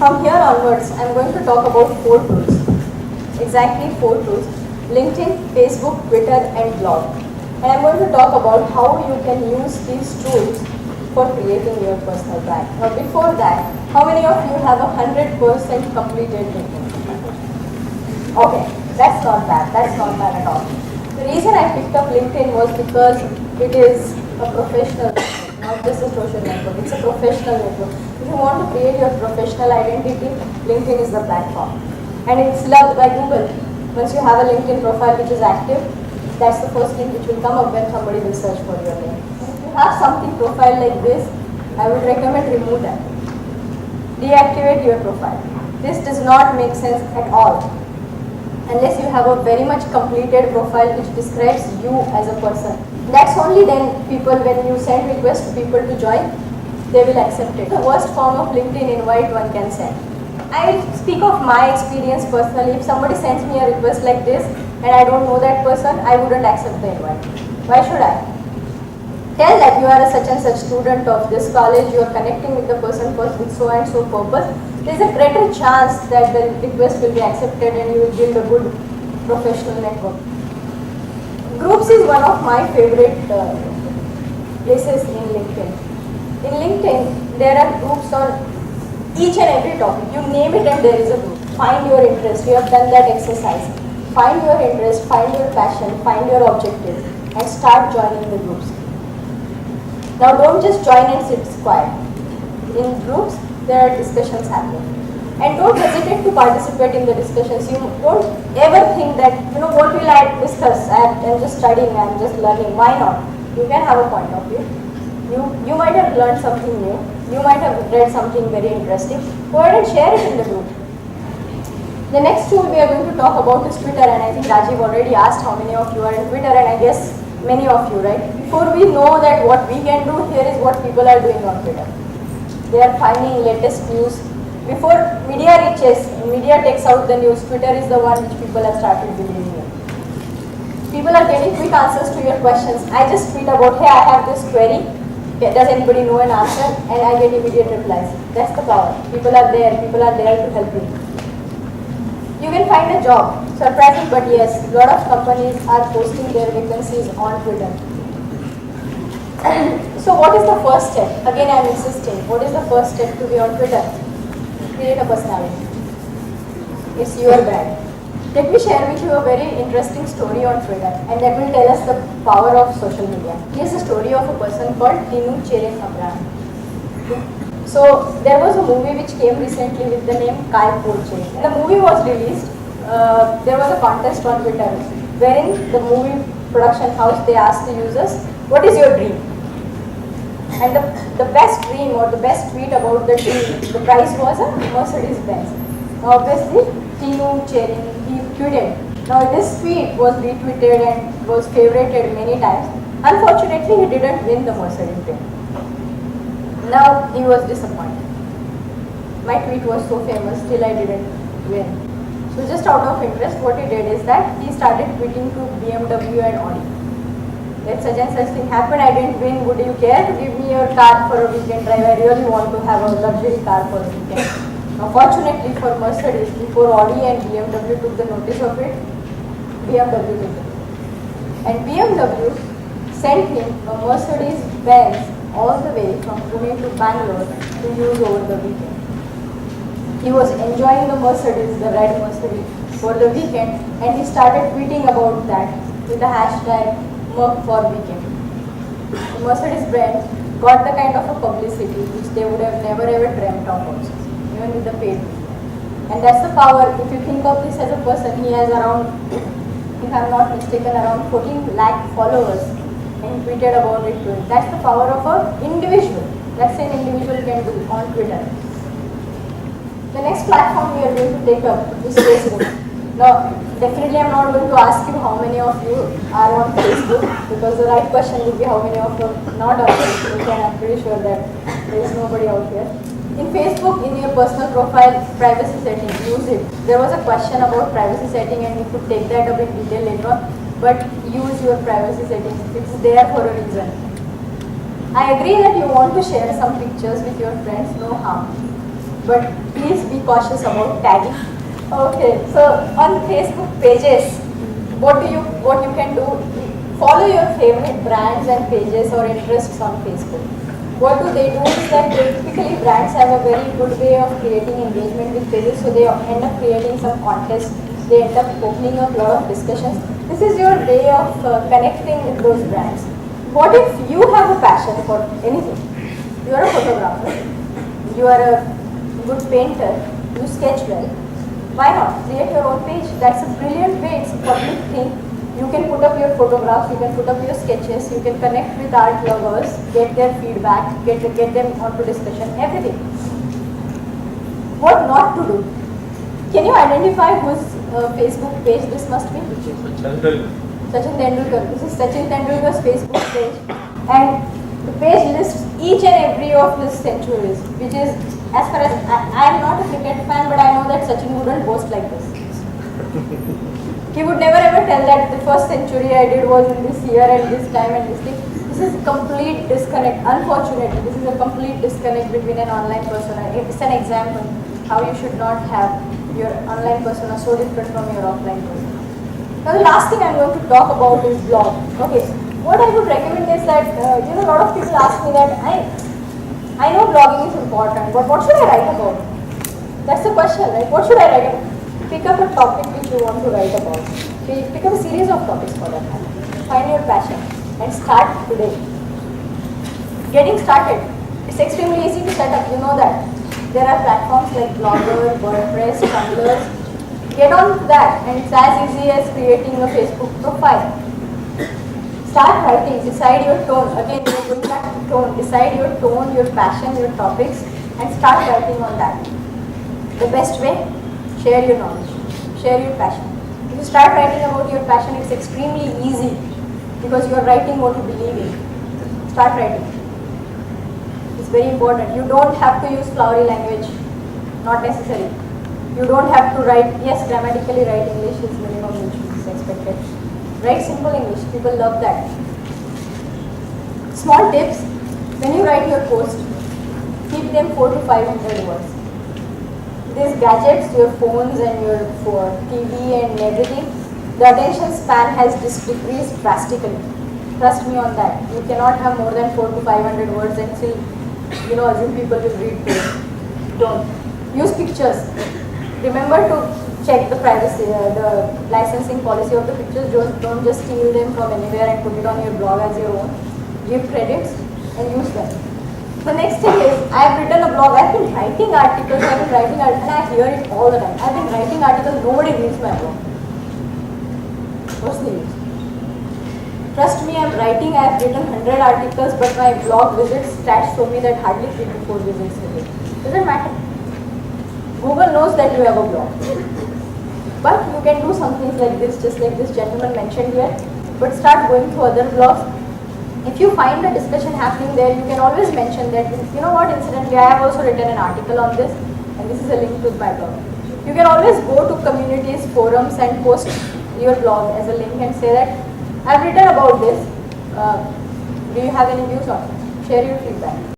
From here onwards, I am going to talk about 4 tools. Exactly 4 tools. LinkedIn, Facebook, Twitter and blog. And I am going to talk about how you can use these tools for creating your personal brand. Now before that, how many of you have 100% completed LinkedIn? Okay, that's not bad. That's not bad at all. The reason I picked up LinkedIn was because it is a professional network, not just a social network. It's a professional network. If you want to create your professional identity, LinkedIn is the platform. And it's loved by Google. Once you have a LinkedIn profile which is active, that's the first thing which will come up when somebody will search for your name. If you have something profile like this, I would recommend remove that. Deactivate your profile. This does not make sense at all. Unless you have a very much completed profile which describes you as a person. That's only then people, when you send request to people to join, they will accept it. The worst form of LinkedIn invite one can send. I speak of my experience personally. If somebody sends me a request like this and I don't know that person, I wouldn't accept the invite. Why should I? Tell that you are a such and such student of this college, you are connecting with the person first with so and so purpose. There is a greater chance that the request will be accepted and you will build a good professional network. Groups is one of my favorite places in LinkedIn. In LinkedIn, there are groups on each and every topic. You name it and there is a group. Find your interest. We have done that exercise. Find your interest, find your passion, find your objective and start joining the groups. Now don't just join and sit quiet. In groups, there are discussions happening. And don't hesitate to participate in the discussions. You don't ever think that, what will I discuss? I'm just studying, I'm just learning. Why not? You can have a point of view. You might have learned something new. You might have read something very interesting. Go ahead and share it in the group. The next tool we are going to talk about is Twitter, and I think Rajiv already asked how many of you are in Twitter, and I guess many of you, right? Before we know that what we can do, here is what people are doing on Twitter. They are finding latest news. Before media reaches, media takes out the news, Twitter is the one which people have started believing in. People are getting quick answers to your questions. I just tweet about, hey, I have this query. Does anybody know an answer? And I get immediate replies. That's the power. People are there to help you. You can find a job. Surprising, but yes, a lot of companies are posting their vacancies on Twitter. So what is the first step? Again, I am insisting. What is the first step to be on Twitter? Create a personality. It's your brand. Let me share with you a very interesting story on Twitter, and that will tell us the power of social media. Here's a story of a person called Tinu Cheren Abram. So there was a movie which came recently with the name Kai Poche. When the movie was released, there was a contest on Twitter wherein the movie production house, they asked the users, what is your dream? And the best dream or the best tweet about the dream, the prize was a Mercedes Benz. Now obviously Tinu Cheren, he tweeted. Now this tweet was retweeted and was favorited many times. Unfortunately, he didn't win the Mercedes Benz. Now he was disappointed. My tweet was so famous, still I didn't win. So just out of interest, what he did is that he started tweeting to BMW and Audi. That such and such thing happened, I didn't win, would you care to give me your car for a weekend drive? I really want to have a luxury car for a weekend. Now fortunately for Mercedes, before Audi and BMW took the notice of it, BMW took it. And BMW sent him a Mercedes Benz all the way from Pune to Bangalore to use over the weekend. He was enjoying the Mercedes, the red Mercedes, for the weekend, and he started tweeting about that with the hashtag Merc for weekend. The Mercedes brand got the kind of a publicity which they would have never ever dreamt of also, even with the paid media. And that's the power. If you think of this as a person, he has around, if I'm not mistaken, around 14 lakh followers. And he tweeted about it too. That's the power of an individual. That's an individual can do on Twitter. The next platform we are going to take up is Facebook. Now, definitely I'm not going to ask you how many of you are on Facebook, because the right question would be how many of you are not on Facebook, and I'm pretty sure that there is nobody out here. In Facebook, in your personal profile, privacy setting, use it. There was a question about privacy setting and you could take that up in detail later on. But use your privacy settings. It's there for a reason. I agree that you want to share some pictures with your friends, no harm. but please be cautious about tagging. Okay, so on Facebook pages, what you can do? Follow your favorite brands and pages or interests on Facebook. What do they do is that typically brands have a very good way of creating engagement with pages, so they end up creating some contests, they end up opening up a lot of discussions. This is your way of connecting with those brands. What if you have a passion for anything? You are a photographer, you are a good painter, you sketch well. Why not? Create your own page. That's a brilliant way, it's a public thing. You can put up your photographs, you can put up your sketches, you can connect with art lovers, get their feedback, get them onto discussion, everything. What not to do? Can you identify whose Facebook page this must be? Sachin Tendulkar. This is Sachin Tendulkar's Facebook page. And the page lists each and every of his centuries, which is, as far as, I am not a cricket fan, but I know that Sachin wouldn't boast like this. He would never ever tell that the first century I did was in this year and this time and this thing. This is a complete disconnect. Unfortunately, this is a complete disconnect between an online persona. It's an example how you should not have your online persona so different from your offline persona. Now the last thing I'm going to talk about is blog. Okay, what I would recommend is that a lot of people ask me that I know blogging is important, but what should I write about? That's the question, right? What should I write about? Pick up a topic which you want to write about. Pick up a series of topics for that. Find your passion and start today. Getting started. It's extremely easy to set up, you know that. There are platforms like Blogger, WordPress, Tumblr. Get on to that, and it's as easy as creating a Facebook profile. Start writing, decide your tone. Again, we're going back to tone. Decide your tone, your passion, your topics, and start writing on that. The best way? Share your knowledge, share your passion. If you start writing about your passion, it's extremely easy because you are writing what you believe in. Start writing. It's very important. You don't have to use flowery language, not necessary. You don't have to write, yes, grammatically write English is minimum which is expected. Write simple English, people love that. Small tips, when you write your post, keep them 400 to 500 words. These gadgets, your phones and your TV and everything, the attention span has decreased drastically. Trust me on that. You cannot have more than 400 to 500 words and still, assume people will read those. Don't. Use pictures. Remember to check the privacy, the licensing policy of the pictures. Don't just steal them from anywhere and put it on your blog as your own. Give credits and use them. The next thing is, I have written a blog, I have been writing articles, and I hear it all the time. I have been writing articles, nobody reads my blog. What's the use? Trust me, I am writing, I have written 100 articles, but my blog visits stats show me that hardly 3 to 4 visits a day. Doesn't matter. Google knows that you have a blog. But you can do some things like this, just like this gentleman mentioned here, but start going through other blogs. If you find a discussion happening there, you can always mention that, incidentally, I have also written an article on this, and this is a link to my blog. You can always go to communities, forums, and post your blog as a link and say that, I have written about this. Do you have any views on it? Share your feedback.